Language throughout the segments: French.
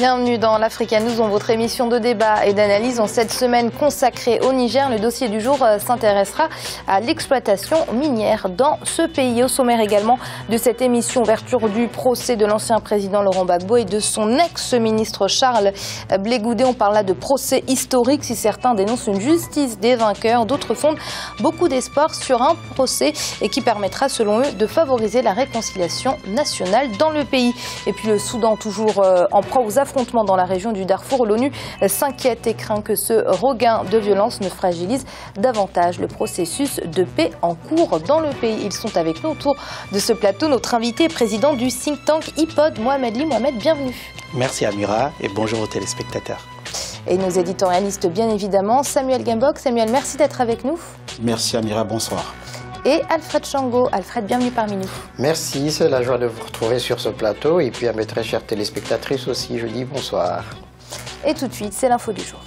Bienvenue dans l'Africa News, dans votre émission de débat et d'analyse. En cette semaine consacrée au Niger, le dossier du jour s'intéressera à l'exploitation minière dans ce pays. Au sommaire également de cette émission, ouverture du procès de l'ancien président Laurent Gbagbo et de son ex-ministre Charles Blé Goudé. On parle là de procès historique. Si certains dénoncent une justice des vainqueurs, d'autres fondent beaucoup d'espoir sur un procès et qui permettra, selon eux, de favoriser la réconciliation nationale dans le pays. Et puis le Soudan, toujours en proie aux affrontements dans la région du Darfour. L'ONU s'inquiète et craint que ce regain de violence ne fragilise davantage le processus de paix en cours dans le pays. Ils sont avec nous autour de ce plateau. Notre invité, président du think tank IPOD, Mohamed Ly. Mohamed, bienvenue. Merci Amira et bonjour aux téléspectateurs. Et nos éditorialistes, bien évidemment, Samuel Gembok. Samuel, merci d'être avec nous. Merci Amira, bonsoir. Et Alfred Chango. Alfred, bienvenue parmi nous. Merci, c'est la joie de vous retrouver sur ce plateau. Et puis à mes très chères téléspectatrices aussi, je dis bonsoir. Et tout de suite, c'est l'info du jour.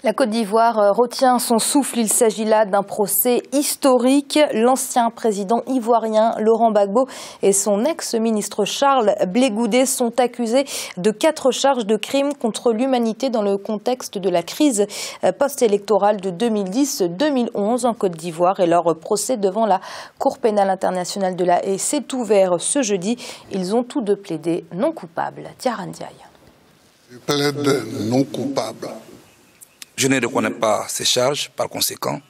La Côte d'Ivoire retient son souffle. Il s'agit là d'un procès historique. L'ancien président ivoirien Laurent Gbagbo et son ex-ministre Charles Blé Goudé sont accusés de 4 charges de crimes contre l'humanité dans le contexte de la crise post-électorale de 2010-2011 en Côte d'Ivoire. Et leur procès devant la Cour pénale internationale de La Haye s'est ouvert ce jeudi. Ils ont tous deux plaidé non coupables. Tiaran Ndiaye. Je plaide non coupable. Je ne reconnais pas ces charges, par conséquent,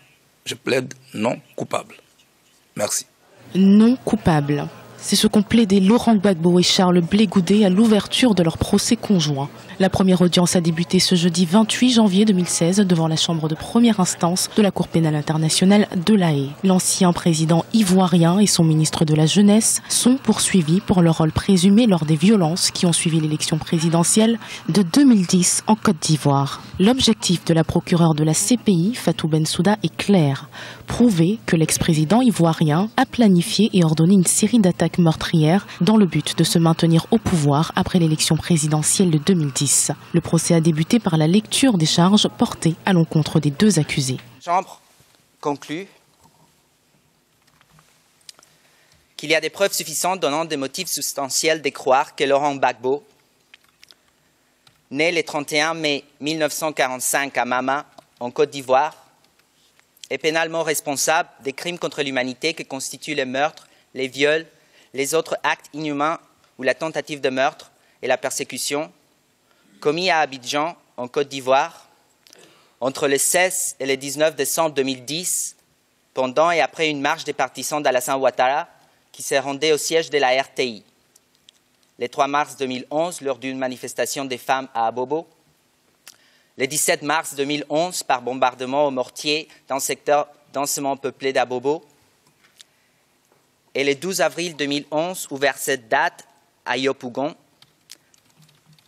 je plaide non coupable. Merci. Non coupable. C'est ce qu'ont plaidé Laurent Gbagbo et Charles Blé Goudé à l'ouverture de leur procès conjoint. La première audience a débuté ce jeudi 28 janvier 2016 devant la chambre de première instance de la Cour pénale internationale de La Haye. L'ancien président ivoirien et son ministre de la Jeunesse sont poursuivis pour leur rôle présumé lors des violences qui ont suivi l'élection présidentielle de 2010 en Côte d'Ivoire. L'objectif de la procureure de la CPI, Fatou Bensouda, est clair. Prouver que l'ex-président ivoirien a planifié et ordonné une série d'attaques meurtrières dans le but de se maintenir au pouvoir après l'élection présidentielle de 2010. Le procès a débuté par la lecture des charges portées à l'encontre des deux accusés. La Chambre conclut qu'il y a des preuves suffisantes donnant des motifs substantiels de croire que Laurent Gbagbo, né le 31 mai 1945 à Mama, en Côte d'Ivoire, est pénalement responsable des crimes contre l'humanité que constituent les meurtres, les viols, les autres actes inhumains ou la tentative de meurtre et la persécution commis à Abidjan, en Côte d'Ivoire, entre le 16 et le 19 décembre 2010, pendant et après une marche des partisans d'Alassane Ouattara qui se rendait au siège de la RTI. Le 3 mars 2011, lors d'une manifestation des femmes à Abobo. Le 17 mars 2011, par bombardement au mortier dans le secteur densément peuplé d'Abobo. Et le 12 avril 2011, ouvert cette date à Yopougon,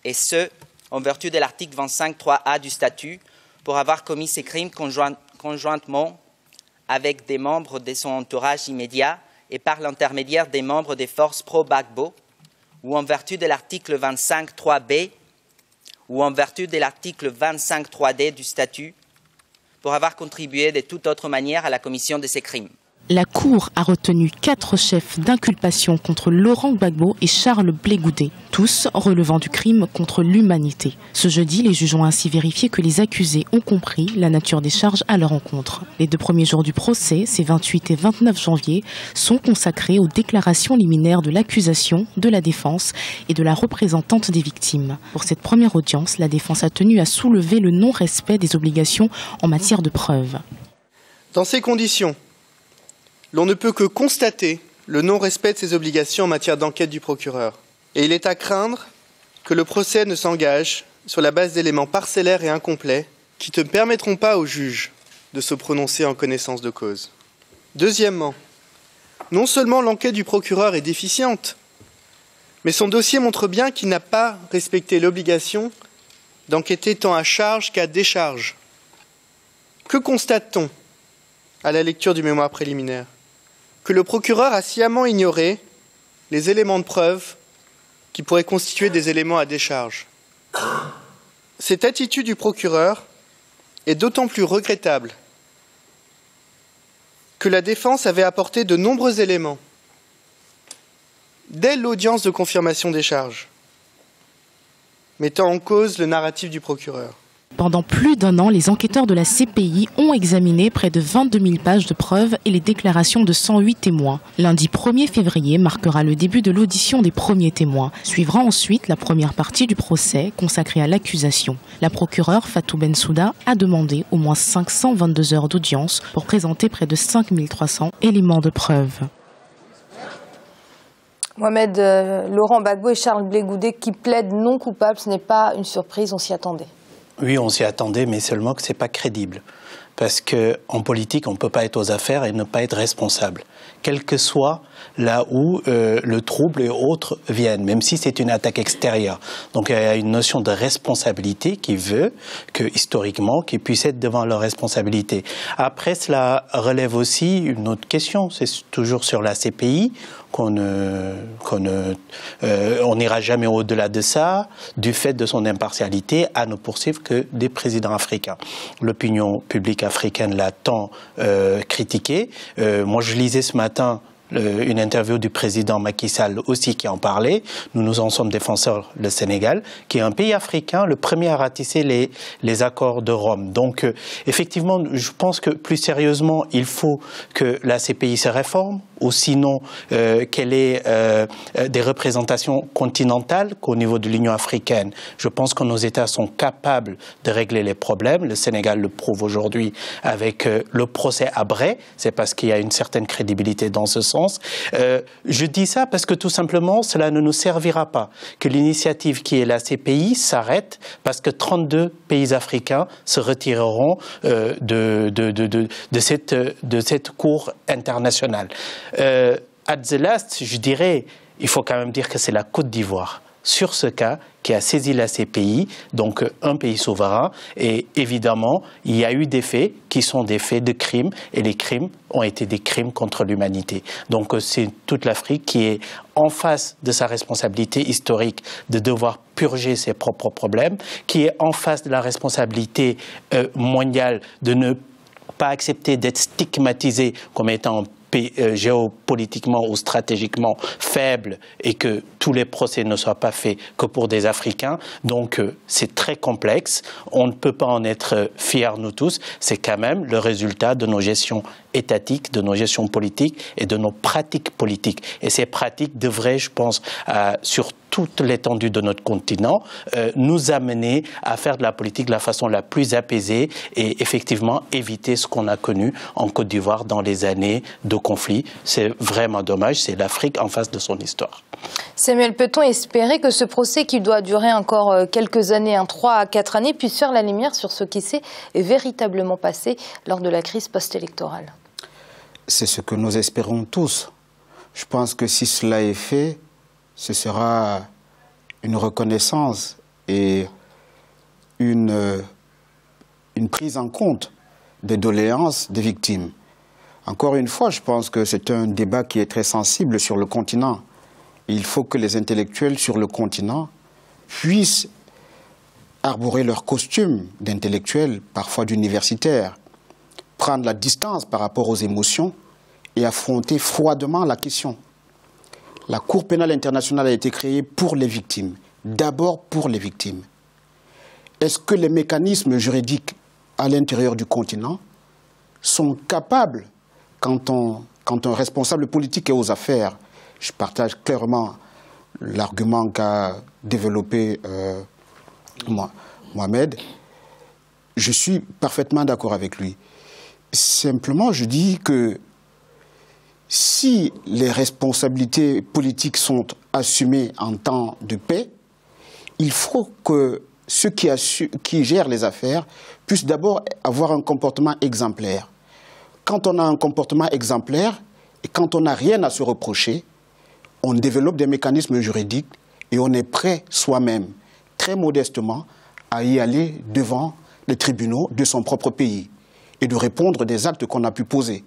et ce, en vertu de l'article 25.3a du statut, pour avoir commis ces crimes conjointement avec des membres de son entourage immédiat et par l'intermédiaire des membres des forces pro-Gbagbo, ou en vertu de l'article 25.3b, ou en vertu de l'article 25.3d du statut, pour avoir contribué de toute autre manière à la commission de ces crimes. La Cour a retenu 4 chefs d'inculpation contre Laurent Gbagbo et Charles Blé Goudé, tous relevant du crime contre l'humanité. Ce jeudi, les juges ont ainsi vérifié que les accusés ont compris la nature des charges à leur encontre. Les 2 premiers jours du procès, ces 28 et 29 janvier, sont consacrés aux déclarations liminaires de l'accusation, de la défense et de la représentante des victimes. Pour cette première audience, la défense a tenu à soulever le non-respect des obligations en matière de preuves. Dans ces conditions, l'on ne peut que constater le non-respect de ses obligations en matière d'enquête du procureur. Et il est à craindre que le procès ne s'engage sur la base d'éléments parcellaires et incomplets qui ne permettront pas au juge de se prononcer en connaissance de cause. Deuxièmement, non seulement l'enquête du procureur est déficiente, mais son dossier montre bien qu'il n'a pas respecté l'obligation d'enquêter tant à charge qu'à décharge. Que constate-t-on à la lecture du mémoire préliminaire? Que le procureur a sciemment ignoré les éléments de preuve qui pourraient constituer des éléments à décharge. Cette attitude du procureur est d'autant plus regrettable que la défense avait apporté de nombreux éléments dès l'audience de confirmation des charges, mettant en cause le narratif du procureur. Pendant plus d'un an, les enquêteurs de la CPI ont examiné près de 22 000 pages de preuves et les déclarations de 108 témoins. Lundi 1er février marquera le début de l'audition des premiers témoins. Suivra ensuite la première partie du procès consacrée à l'accusation. La procureure Fatou Bensouda a demandé au moins 522 heures d'audience pour présenter près de 5 300 éléments de preuve. Mohamed, Laurent Gbagbo et Charles Blé Goudet qui plaident non coupables, ce n'est pas une surprise, on s'y attendait. Oui, on s'y attendait, mais seulement que ce n'est pas crédible. Parce qu'en politique, on ne peut pas être aux affaires et ne pas être responsable. Quel que soit là où le trouble et autres viennent, même si c'est une attaque extérieure. Donc il y a une notion de responsabilité qui veut que, historiquement, qu'ils puissent être devant leurs responsabilités. Après, cela relève aussi une autre question, c'est toujours sur la CPI, on n'ira jamais au-delà de ça, du fait de son impartialité, à ne poursuivre que des présidents africains. L'opinion publique africaine l'a tant critiqué. Moi, je lisais ce matin une interview du président Macky Sall aussi qui en parlait. Nous en sommes défenseurs, le Sénégal, qui est un pays africain, le premier à ratisser les accords de Rome. Donc, effectivement, je pense que plus sérieusement, il faut que la CPI se réforme, ou sinon qu'elle ait des représentations continentales qu'au niveau de l'Union africaine. Je pense que nos États sont capables de régler les problèmes. Le Sénégal le prouve aujourd'hui avec le procès à Bray. C'est parce qu'il y a une certaine crédibilité dans ce sens. Je dis ça parce que tout simplement, cela ne nous servira pas que l'initiative qui est la CPI s'arrête parce que 32 pays africains se retireront de cette cour internationale. At the last, je dirais, il faut quand même dire que c'est la Côte d'Ivoire, sur ce cas, qui a saisi la CPI, donc un pays souverain, et évidemment, il y a eu des faits qui sont des faits de crimes, et les crimes ont été des crimes contre l'humanité. Donc c'est toute l'Afrique qui est en face de sa responsabilité historique de devoir purger ses propres problèmes, qui est en face de la responsabilité mondiale de ne pas accepter d'être stigmatisé comme étant géopolitiquement ou stratégiquement faible et que tous les procès ne soient pas faits que pour des Africains. Donc c'est très complexe. On ne peut pas en être fiers nous tous. C'est quand même le résultat de nos gestions étatiques, de nos gestions politiques et de nos pratiques politiques. Et ces pratiques devraient, je pense, sur toute l'étendue de notre continent, nous amener à faire de la politique de la façon la plus apaisée et effectivement éviter ce qu'on a connu en Côte d'Ivoire dans les années de conflit. C'est vraiment dommage, c'est l'Afrique en face de son histoire. Samuel, peut-on espérer que ce procès qui doit durer encore quelques années, 3 à 4 années, puisse faire la lumière sur ce qui s'est véritablement passé lors de la crise post-électorale? C'est ce que nous espérons tous. Je pense que si cela est fait, ce sera une reconnaissance et une prise en compte des doléances des victimes. Encore une fois, je pense que c'est un débat qui est très sensible sur le continent. Il faut que les intellectuels sur le continent puissent arborer leur costume d'intellectuels, parfois d'universitaires, prendre la distance par rapport aux émotions et affronter froidement la question. La Cour pénale internationale a été créée pour les victimes, d'abord pour les victimes. Est-ce que les mécanismes juridiques à l'intérieur du continent sont capables, quand un responsable politique est aux affaires, je partage clairement l'argument qu'a développé Mohamed, je suis parfaitement d'accord avec lui. Simplement, je dis que si les responsabilités politiques sont assumées en temps de paix, il faut que ceux qui gèrent les affaires puissent d'abord avoir un comportement exemplaire. Quand on a un comportement exemplaire et quand on n'a rien à se reprocher, on développe des mécanismes juridiques et on est prêt soi-même, très modestement, à y aller devant les tribunaux de son propre pays et de répondre des actes qu'on a pu poser.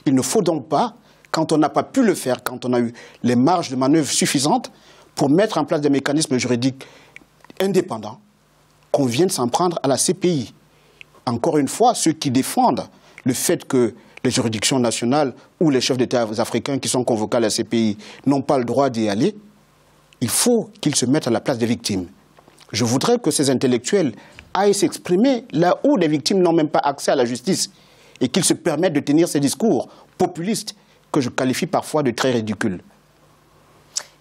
Il ne faut donc pas, quand on n'a pas pu le faire, quand on a eu les marges de manœuvre suffisantes pour mettre en place des mécanismes juridiques indépendants, qu'on vienne s'en prendre à la CPI. Encore une fois, ceux qui défendent le fait que les juridictions nationales ou les chefs d'État africains qui sont convoqués à la CPI n'ont pas le droit d'y aller, il faut qu'ils se mettent à la place des victimes. Je voudrais que ces intellectuels aillent s'exprimer là où les victimes n'ont même pas accès à la justice et qu'ils se permettent de tenir ces discours populistes que je qualifie parfois de très ridicules.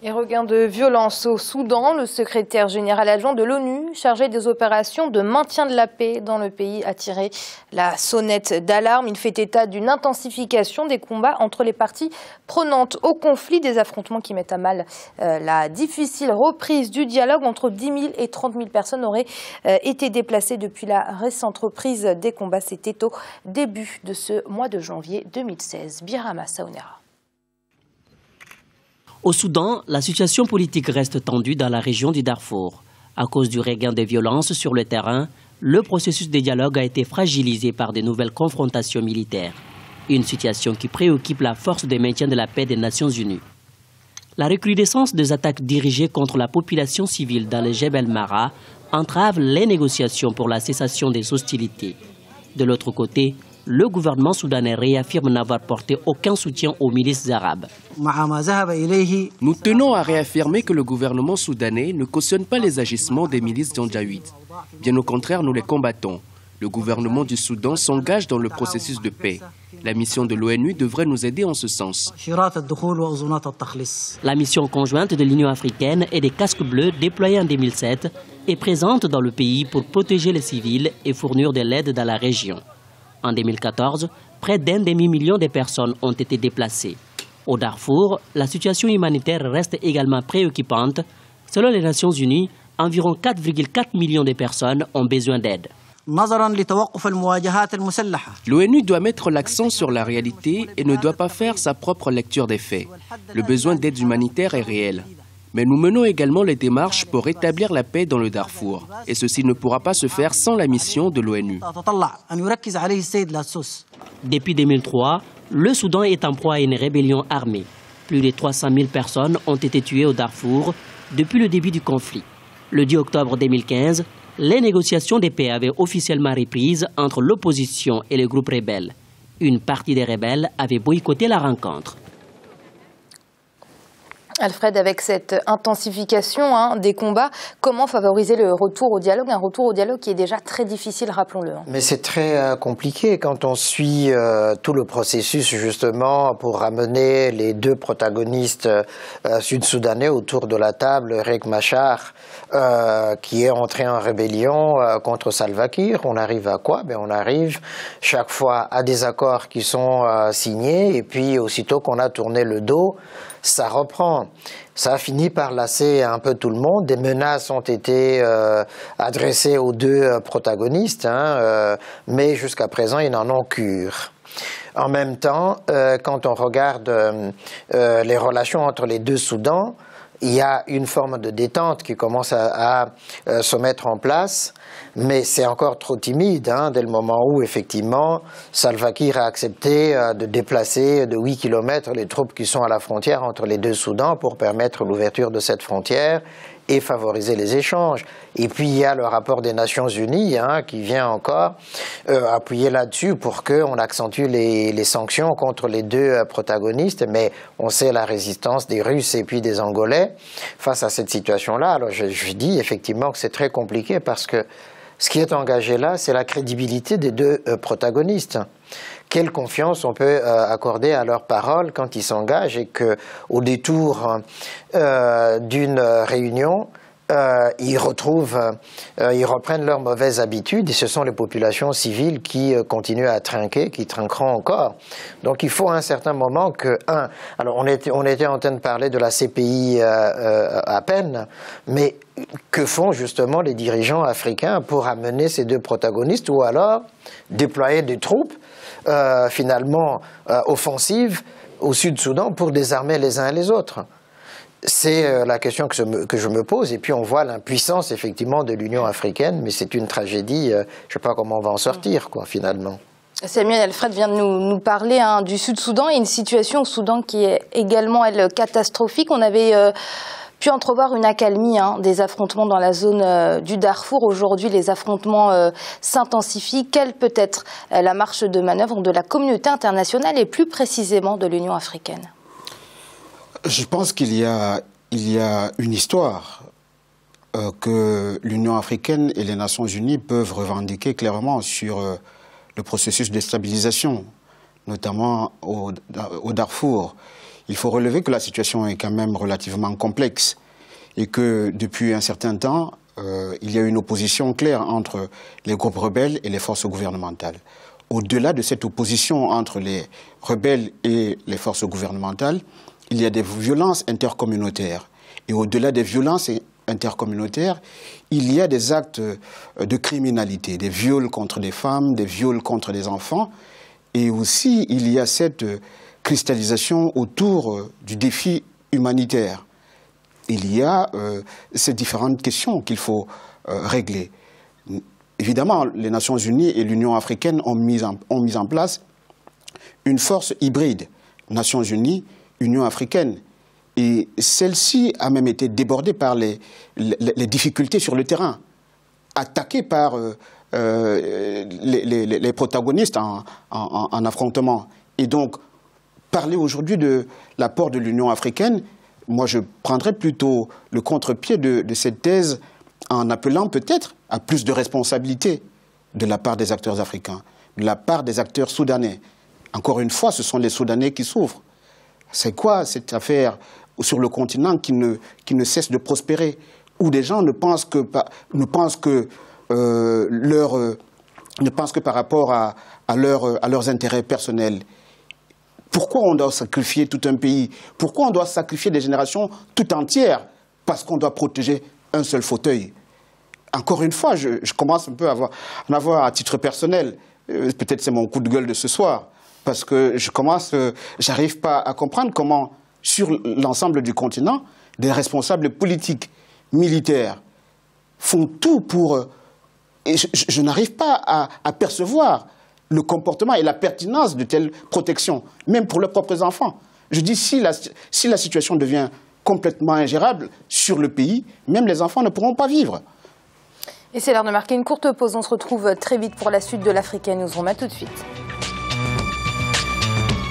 Et regain de violence au Soudan, le secrétaire général adjoint de l'ONU, chargé des opérations de maintien de la paix dans le pays, a tiré la sonnette d'alarme. Il fait état d'une intensification des combats entre les parties prenantes au conflit, des affrontements qui mettent à mal la difficile reprise du dialogue. Entre 10 000 et 30 000 personnes auraient été déplacées depuis la récente reprise des combats. C'était au début de ce mois de janvier 2016. Birama Saounera. Au Soudan, la situation politique reste tendue dans la région du Darfour. À cause du regain des violences sur le terrain, le processus de dialogue a été fragilisé par de nouvelles confrontations militaires. Une situation qui préoccupe la force de maintien de la paix des Nations Unies. La recrudescence des attaques dirigées contre la population civile dans le Jebel Mara entrave les négociations pour la cessation des hostilités. De l'autre côté, le gouvernement soudanais réaffirme n'avoir porté aucun soutien aux milices arabes. Nous tenons à réaffirmer que le gouvernement soudanais ne cautionne pas les agissements des milices janjaouides. Bien au contraire, nous les combattons. Le gouvernement du Soudan s'engage dans le processus de paix. La mission de l'ONU devrait nous aider en ce sens. La mission conjointe de l'Union africaine et des casques bleus déployés en 2007 est présente dans le pays pour protéger les civils et fournir de l'aide dans la région. En 2014, près d'1 demi-million de personnes ont été déplacées. Au Darfour, la situation humanitaire reste également préoccupante. Selon les Nations Unies, environ 4,4 millions de personnes ont besoin d'aide. L'ONU doit mettre l'accent sur la réalité et ne doit pas faire sa propre lecture des faits. Le besoin d'aide humanitaire est réel. Mais nous menons également les démarches pour rétablir la paix dans le Darfour. Et ceci ne pourra pas se faire sans la mission de l'ONU. Depuis 2003, le Soudan est en proie à une rébellion armée. Plus de 300 000 personnes ont été tuées au Darfour depuis le début du conflit. Le 10 octobre 2015, les négociations de paix avaient officiellement repris entre l'opposition et les groupes rebelles. Une partie des rebelles avait boycotté la rencontre. Alfred, avec cette intensification des combats, comment favoriser le retour au dialogue? Un retour au dialogue qui est déjà très difficile, rappelons-le. Mais c'est très compliqué quand on suit tout le processus justement pour ramener les deux protagonistes sud-soudanais autour de la table, Riek Machar, qui est entré en rébellion contre Salva Kiir. On arrive à quoi? On arrive chaque fois à des accords qui sont signés et puis aussitôt qu'on a tourné le dos, ça reprend. Ça a fini par lasser un peu tout le monde. Des menaces ont été adressées aux deux protagonistes, mais jusqu'à présent, ils n'en ont cure. En même temps, quand on regarde les relations entre les deux Soudans, il y a une forme de détente qui commence à se mettre en place, mais c'est encore trop timide, dès le moment où, effectivement, Salva Kiir a accepté de déplacer de 8 km les troupes qui sont à la frontière entre les deux Soudans pour permettre l'ouverture de cette frontière et favoriser les échanges. Et puis il y a le rapport des Nations Unies qui vient encore appuyer là-dessus pour qu'on accentue les sanctions contre les deux protagonistes, mais on sait la résistance des Russes et puis des Angolais face à cette situation-là. Alors je dis effectivement que c'est très compliqué parce que ce qui est engagé là, c'est la crédibilité des deux protagonistes. Quelle confiance on peut accorder à leurs paroles quand ils s'engagent et qu'au détour d'une réunion, ils reprennent leurs mauvaises habitudes et ce sont les populations civiles qui continuent à trinquer, qui trinqueront encore. Donc il faut à un certain moment alors on était en train de parler de la CPI à peine, mais que font justement les dirigeants africains pour amener ces deux protagonistes ou alors déployer des troupes finalement offensives au Sud-Soudan pour désarmer les uns et les autres? C'est la question que je me pose, et puis on voit l'impuissance effectivement de l'Union africaine, mais c'est une tragédie, je ne sais pas comment on va en sortir finalement. Samuel Alfred vient de nous parler du Sud-Soudan et une situation au Soudan qui est également, elle, catastrophique. On avait Puis entrevoir une accalmie des affrontements dans la zone du Darfour. Aujourd'hui, les affrontements s'intensifient. Quelle peut être la marge de manœuvre de la communauté internationale et plus précisément de l'Union africaine? Je pense qu'il y a une histoire que l'Union africaine et les Nations unies peuvent revendiquer clairement sur le processus de stabilisation, notamment au Darfour. Il faut relever que la situation est quand même relativement complexe et que depuis un certain temps, il y a une opposition claire entre les groupes rebelles et les forces gouvernementales. Au-delà de cette opposition entre les rebelles et les forces gouvernementales, il y a des violences intercommunautaires. Et au-delà des violences intercommunautaires, il y a des actes de criminalité, des viols contre les femmes, des viols contre les enfants. Et aussi, il y a cette cristallisation autour du défi humanitaire. Il y a ces différentes questions qu'il faut régler. Évidemment, les Nations unies et l'Union africaine ont mis en place une force hybride, Nations unies, Union africaine. Et celle-ci a même été débordée par les difficultés sur le terrain, attaquée par les protagonistes en affrontement. Et donc, parler aujourd'hui de l'apport de l'Union africaine, moi je prendrais plutôt le contre-pied de cette thèse en appelant peut-être à plus de responsabilité de la part des acteurs africains, de la part des acteurs soudanais. Encore une fois, ce sont les Soudanais qui souffrent. C'est quoi cette affaire sur le continent qui ne cesse de prospérer, où des gens ne pensent que par rapport à leurs intérêts personnels? Pourquoi on doit sacrifier tout un pays? Pourquoi on doit sacrifier des générations tout entières parce qu'on doit protéger un seul fauteuil? Encore une fois, je commence un peu à en avoir à titre personnel. Peut-être c'est mon coup de gueule de ce soir. Parce que j'arrive pas à comprendre comment, sur l'ensemble du continent, des responsables politiques, militaires, font tout pour... Et je n'arrive pas à percevoir le comportement et la pertinence de telles protections, même pour leurs propres enfants. Je dis, si la situation devient complètement ingérable sur le pays, même les enfants ne pourront pas vivre. Et c'est l'heure de marquer une courte pause. On se retrouve très vite pour la suite de l'Africaine Newsroom. À tout de suite.